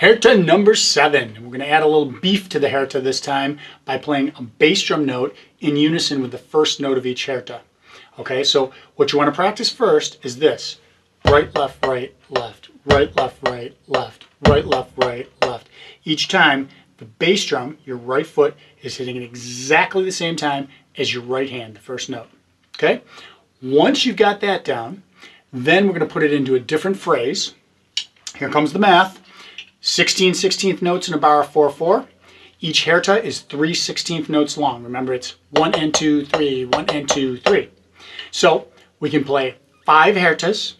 Hairta number 7. We're going to add a little beef to the hairta this time by playing a bass drum note in unison with the first note of each hairta. Okay, so what you want to practice first is this. Right, left, right, left. Right, left, right, left. Right, left, right, left. Each time, the bass drum, your right foot, is hitting at exactly the same time as your right hand, the first note. Okay? Once you've got that down, then we're going to put it into a different phrase. Here comes the math. 16 16th notes in a bar of 4/4. Each hairta is 3 16th notes long. Remember, it's 1 and 2, 3, 1 and 2, 3. So we can play 5 hairtas.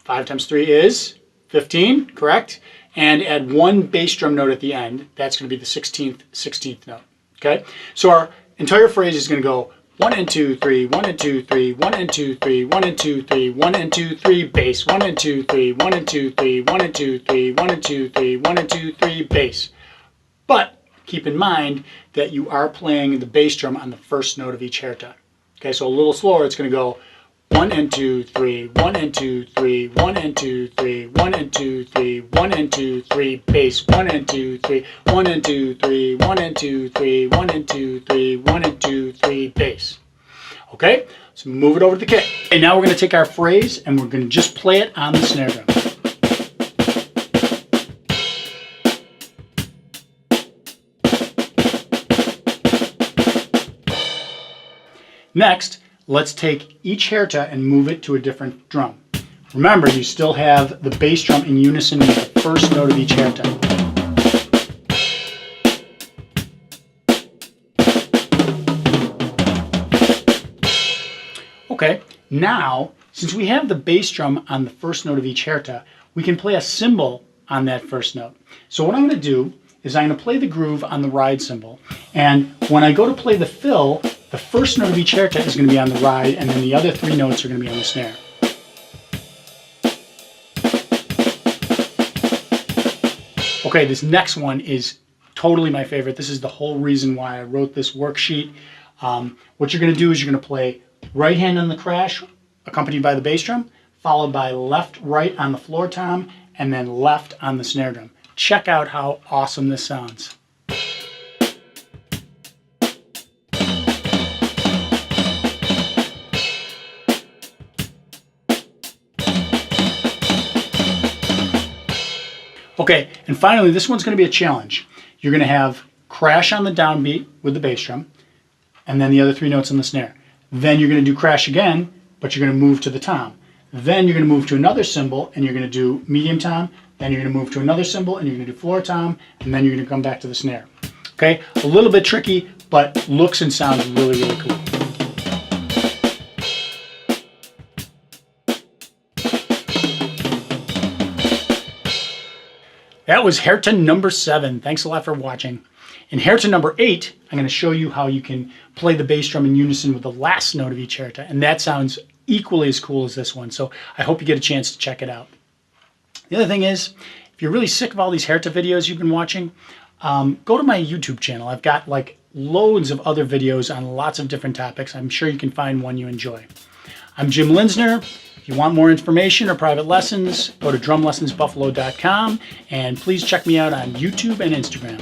5 times 3 is 15, correct? And add 1 bass drum note at the end. That's going to be the 16th note. Okay? So our entire phrase is going to go 1 and 2, 3, 1 and 2, 3, 1 and 2, 3, 1 and 2, 3, 1 and 2, 3, bass, 1 and 2, 3, 1 and 2, 3, 1 and 2, 3, 1 and 2, 3, 1 and 2, 3, bass. But keep in mind that you are playing the bass drum on the first note of each hairta. Okay, so a little slower, it's going to go 1 and 2, 3, 1 and 2, 3, 1 and 2, 3, 1 and 2, 3, 1 and 2, 3, bass, 1 and 2, 3, 1 and 2, 3, 1 and 2, 3, 1 and 2, 3, 1 and 2, 3, bass. Okay, so move it over to the kit. And now we're going to take our phrase and we're going to just play it on the snare drum. Next, let's take each hairta and move it to a different drum. Remember, you still have the bass drum in unison with the first note of each hairta. Okay, now, since we have the bass drum on the first note of each hairta, we can play a cymbal on that first note. So what I'm going to do is I'm going to play the groove on the ride cymbal, and when I go to play the fill, the first note of each hairta is going to be on the ride, and then the other 3 notes are going to be on the snare. Okay, this next one is totally my favorite. This is the whole reason why I wrote this worksheet. What you're going to do is you're going to play right hand on the crash, accompanied by the bass drum, followed by left, right on the floor tom, and then left on the snare drum. Check out how awesome this sounds. Okay, and finally, this one's going to be a challenge. You're going to have crash on the downbeat with the bass drum, and then the other 3 notes on the snare. Then you're going to do crash again, but you're going to move to the tom. Then you're going to move to another cymbal, and you're going to do medium tom. Then you're going to move to another cymbal, and you're going to do floor tom, and then you're going to come back to the snare. Okay, a little bit tricky, but looks and sounds really, really cool. That was hairta number 7. Thanks a lot for watching. In hairta number 8, I'm going to show you how you can play the bass drum in unison with the last note of each hairta, and that sounds equally as cool as this one, so I hope you get a chance to check it out. The other thing is, if you're really sick of all these hairta videos you've been watching, go to my YouTube channel. I've got like loads of other videos on lots of different topics. I'm sure you can find one you enjoy. I'm Jim Linsner. If you want more information or private lessons, go to drumlessonsbuffalo.com, and please check me out on YouTube and Instagram.